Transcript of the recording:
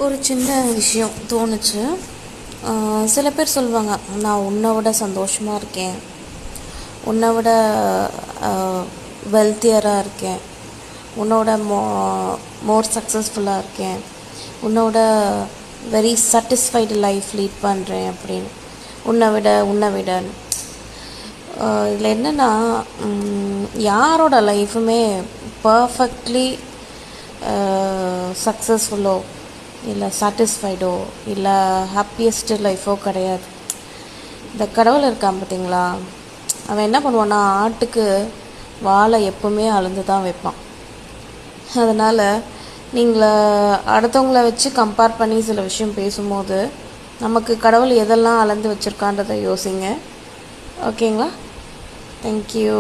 ஒரு சின்ன விஷயம் தோணுச்சு. சில பேர் சொல்லுவாங்க, நான் உன்னை விட சந்தோஷமாக இருக்கேன், உன்னை விட வெல்த்தியராக இருக்கேன், உன்னோட மோர் சக்ஸஸ்ஃபுல்லாக இருக்கேன், உன்னோட வெரி சாட்டிஸ்ஃபைடு லைஃப் லீட் பண்ணுறேன் அப்படின்னு. உன்னை விட இதில் என்னென்னா, யாரோட லைஃபுமே பர்ஃபெக்ட்லி சக்ஸஸ்ஃபுல்லோ இல்லை சாட்டிஸ்ஃபைடோ இல்லை ஹாப்பியஸ்ட்டு லைஃபோ கிடையாது. இந்த கடவுள் இருக்கான் பார்த்தீங்களா, அவன் என்ன பண்ணுவான்னா, ஆட்டுக்கு வாழை எப்பவுமே அளந்து தான் வைப்பான். அதனால் நீங்கள் அடுத்தவங்கள வச்சு கம்பேர் பண்ணி சில விஷயம் பேசும்போது நமக்கு கடவுள் எதெல்லாம் அளந்து வச்சுருக்கான்றதை யோசிங்க. ஓகேங்களா? தேங்க்யூ.